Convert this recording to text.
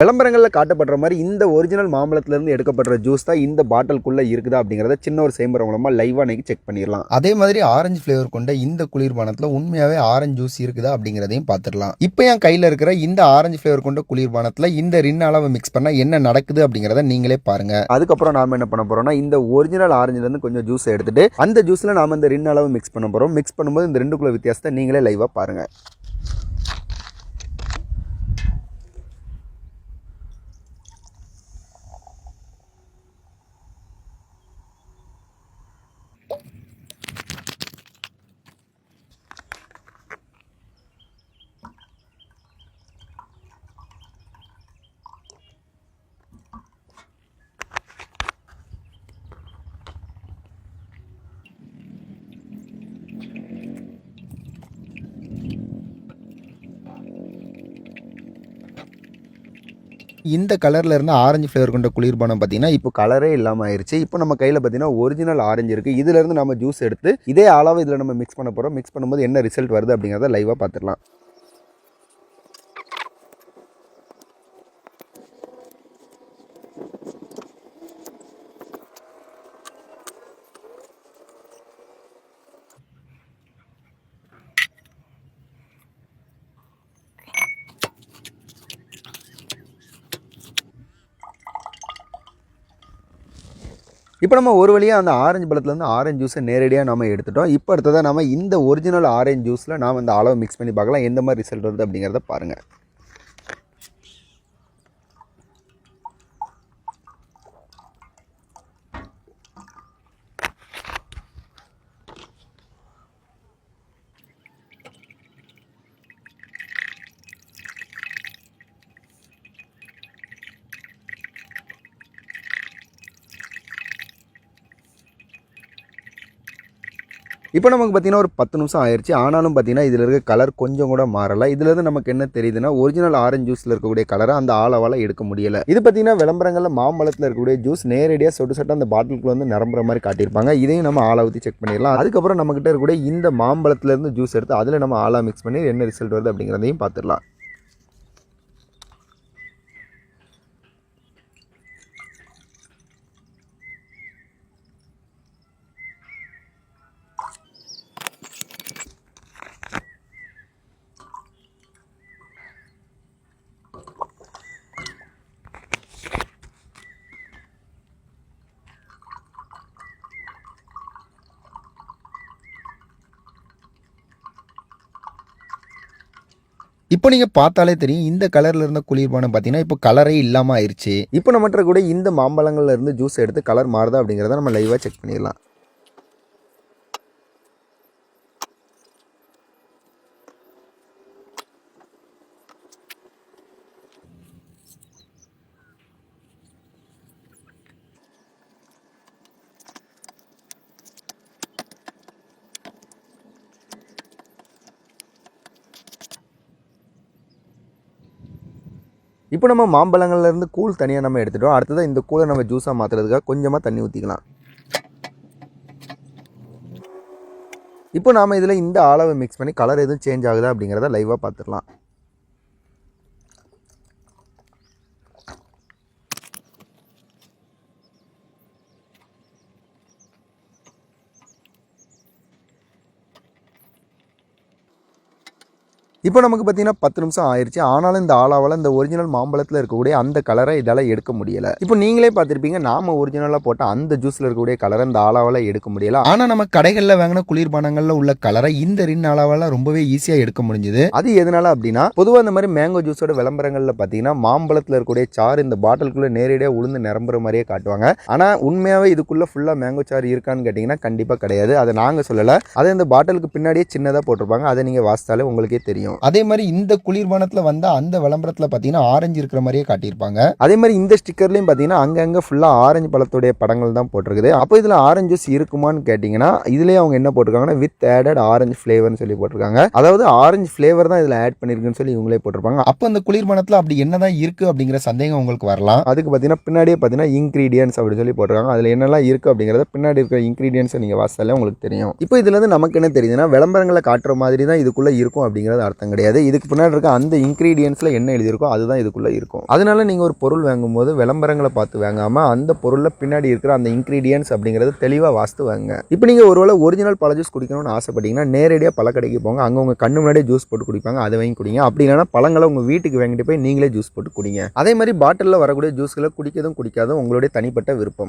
விளம்பரங்களில் காட்டப்படுற மாதிரி இந்த ஒரிஜினல் மாம்பழத்திலிருந்து எடுக்கப்படுற ஜூஸ் தான் இந்த பாட்டிலுக்குள்ளே இருக்குதா அப்படிங்கிறத சின்ன ஒரு சேம்பர் மூலமாக லைவாக இன்னைக்கு செக் பண்ணிடலாம். அதே மாதிரி ஆரஞ்சு ஃப்ளேவர் கொண்ட இந்த குளிர்பானத்தில் உண்மையாகவே ஆரஞ்சு ஜூஸ் இருக்குதா அப்படிங்கிறதையும் பார்த்துடலாம். இப்போ என் கையில் இருக்கிற இந்த ஆரஞ்சு ஃப்ளேவர் கொண்ட குளிர்பானத்தில் இந்த ரின் அளவு மிக்ஸ் பண்ணால் என்ன நடக்குது அப்படிங்கிறத நீங்களே பாருங்க. அதுக்கப்புறம் நாம என்ன பண்ண போறோம்னா இந்த ஒரிஜினல் ஆரஞ்சுலேருந்து கொஞ்சம் ஜூஸ் எடுத்துட்டு அந்த ஜூஸில் நாம இந்த ரின் அளவு மிக்ஸ் பண்ண போகிறோம். மிக்ஸ் பண்ணும்போது இந்த ரெண்டுக்குள்ள வித்தியாசத்தை நீங்களே லைவாக பாருங்க. இந்த கலரில் இருந்து ஆரஞ்சு ஃப்ளேவர் கொண்ட குளிர்பானம் பார்த்தீங்கன்னா இப்போ கலரே இல்லாமல் ஆயிடுச்சு. இப்போ நம்ம கையில் பார்த்தீங்கன்னா ஒரிஜினல் ஆரஞ்சு இருக்குது. இதிலேருந்து நம்ம ஜூஸ் எடுத்து இதே அளவு இதில் நம்ம மிக்ஸ் பண்ண போகிறோம். மிக்ஸ் பண்ணும்போது என்ன ரிசல்ட் வருது அப்படிங்கிறத லைவாக பார்த்துடலாம். இப்போ நம்ம ஒரு வழியாக அந்த ஆரஞ்சு பழத்துலேருந்து ஆரஞ்சு ஜூஸை நேரடியாக நம்ம எடுத்துட்டோம். இப்போ அடுத்ததாக நம்ம இந்த ஒரிஜினல் ஆரஞ்சு ஜூஸில் நாம் இந்த அளவு மிக்ஸ் பண்ணி பார்க்கலாம். எந்த மாதிரி ரிசல்ட் வருது அப்படிங்கிறத பாருங்கள். இப்போ நமக்கு பார்த்தீங்கன்னா ஒரு 10 நிமிஷம் ஆயிடுச்சு. ஆனாலும் பார்த்தீங்கன்னா இதில் இருக்க கலர் கொஞ்சம் கூட மாறலை. இதுலேருந்து நமக்கு என்ன தெரியுதுன்னா ஒரிஜினல் ஆரஞ்சு ஜூஸில் இருக்கக்கூடிய கலரை அந்த ஆளவால் எடுக்க முடியலை. இது பார்த்தீங்கன்னா விளம்பரங்களில் மாம்பழத்தில் இருக்கக்கூடிய ஜூஸ் நேரடியாக சொட்டு அந்த பாட்டிலுக்குள்ள வந்து நிரம்புற மாதிரி காட்டியிருப்பாங்க. இதையும் நம்ம ஆளை ஊற்றி செக் பண்ணிடலாம். அதுக்கப்புறம் நம்மகிட்ட இருக்கக்கூடிய இந்த மாம்பழத்துலேருந்து ஜூஸ் எடுத்து அதில் நம்ம ஆளா மிக்ஸ் பண்ணி என்ன ரிசல்ட் வருது அப்படிங்கிறதையும் பார்த்துடலாம். இப்போ நீங்கள் பார்த்தாலே தெரியும் இந்த கலரில் இருந்த குளிர்பானம் பார்த்தீங்கன்னா இப்போ கலரே இல்லாமல் ஆயிடுச்சு. இப்போ நம்மகிட்ட கூட இந்த மாம்பழங்கள்ல இருந்து ஜூஸ் எடுத்து கலர் மாறுதா அப்படிங்கிறத நம்ம லைவாக செக் பண்ணிடலாம். இப்போ நம்ம மாம்பழங்கள்லேருந்து கூழ் தனியாக நம்ம எடுத்துட்டோம். அடுத்ததாக இந்த கூழை நம்ம ஜூஸாக மாற்றுறதுக்காக கொஞ்சமாக தண்ணி ஊற்றிக்கலாம். இப்போ நாம் இதில் இந்த அளவை மிக்ஸ் பண்ணி கலர் எதுவும் சேஞ்ச் ஆகுதா அப்படிங்கிறத லைவாக பார்த்துடலாம். இப்போ நமக்கு பார்த்தீங்கன்னா 10 நிமிஷம் ஆயிடுச்சு. ஆனாலும் இந்த ஆளாவால் இந்த ஒரிஜினல் மாம்பழத்தில் இருக்கக்கூடிய அந்த கலரை இதால் எடுக்க முடியலை. இப்போ நீங்களே பார்த்துருப்பீங்க நாம ஒரிஜினலாக போட்ட அந்த ஜூஸில் இருக்கக்கூடிய கலரை இந்த ஆளாவால் எடுக்க முடியலை. ஆனால் நம்ம கடைகளில் வாங்கின குளிர்பானங்களில் உள்ள கலரை இந்த ரின் ஆளாவால் ரொம்பவே ஈஸியாக எடுக்க முடிஞ்சுது. அது எதனால அப்படின்னா பொதுவாக இந்த மாதிரி மேங்கோ ஜூஸோட விளம்பரங்களில் பார்த்தீங்கன்னா மாம்பழத்தில் இருக்கக்கூடிய சாறு இந்த பாட்டிலுக்குள்ளே நேரடியாக உளுந்து நிரம்புற மாதிரியே காட்டுவாங்க. ஆனால் உண்மையாகவே இதுக்குள்ளே ஃபுல்லாக மேங்கோ சாறு இருக்கான்னு கேட்டிங்கன்னா கண்டிப்பாக கிடையாது. அதை நாங்கள் சொல்லலை. அதை இந்த பாட்டிலுக்கு பின்னாடியே சின்னதாக போட்டிருப்பாங்க. அதை நீங்கள் வாசித்தாலே உங்களுக்கே தெரியும். அதே மாதிரி இந்த குளிர்பானத்தில் வந்த அந்த விளம்பரத்தில் பார்த்தீங்கன்னா ஆரஞ்சு இருக்கிற மாதிரியே காட்டியிருப்பாங்க. அதே மாதிரி இந்த ஸ்டிக்கர்லையும் பார்த்தீங்கன்னா அங்கங்கே ஃபுல்லாக ஆரஞ்சு பழத்துடைய படங்கள் தான் போட்டிருக்குது. அப்போ இதில் ஆரஞ்சு ஜூஸ் இருக்குமான்னு கேட்டிங்கன்னா இதுலேயே அவங்க என்ன போட்டிருக்காங்கன்னா வித் ஆடட் ஆரஞ்சு ஃப்ளேவர்னு சொல்லி போட்டிருக்காங்க. அதாவது ஆரஞ்சு ஃப்ளேவர் தான் இதில் ஆட் பண்ணியிருக்குன்னு சொல்லி இவங்களே போட்டிருப்பாங்க. அப்போ அந்த குளிர்பானத்தில் அப்படி என்னதான் இருக்குது அப்படிங்கிற சந்தேகம் உங்களுக்கு வரலாம். அதுக்கு பார்த்தீங்கன்னா பின்னாடியே பார்த்தீங்கன்னா இன்க்ரீடியன்ஸ் அப்படின்னு சொல்லி போட்டிருக்காங்க. அதில் என்னெல்லாம் இருக்குது அப்படிங்கிறத பின்னாடி இருக்கிற இன்க்ரீடியன்ஸை நீங்கள் வாசித்தாலே உங்களுக்கு தெரியும். இப்போ இதுலேருந்து நமக்கு என்ன தெரியுதுன்னா விளம்பரங்களை காட்டுற மாதிரி தான் இதுக்குள்ளே இருக்கும் அப்படிங்கிறது அர்த்தம். அர்த்தம் கிடையாது. இதுக்கு பின்னாடி இருக்க அந்த இன்கிரீடியன்ஸில் என்ன எழுதியிருக்கோ அதுதான் இதுக்குள்ளே இருக்கும். அதனால நீங்கள் ஒரு பொருள் வாங்கும்போது விளம்பரங்களை பார்த்து வாங்காமல் அந்த பொருளில் பின்னாடி இருக்கிற அந்த இன்கிரீடியன்ஸ் அப்படிங்கிறது தெளிவாக வாஸ்து வாங்க. இப்போ நீங்கள் ஒருவேளை ஒரிஜினல் பழ ஜூஸ் குடிக்கணும்னு ஆசைப்பட்டீங்கன்னா நேரடியாக பழக்கடைக்கு போங்க. அங்கே உங்கள் கண்ணு முன்னாடியே ஜூஸ் போட்டு குடிப்பாங்க, அதை வாங்கி குடிங்க. அப்படி இல்லைன்னா பழங்களை உங்கள் வீட்டுக்கு வாங்கிட்டு போய் நீங்களே ஜூஸ் போட்டு குடிங்க. அதே மாதிரி பாட்டிலில் வரக்கூடிய ஜூஸ்களை குடிக்கிறதும் குடிக்காதும் உங்களுடைய தனிப்பட்ட விருப்பம்.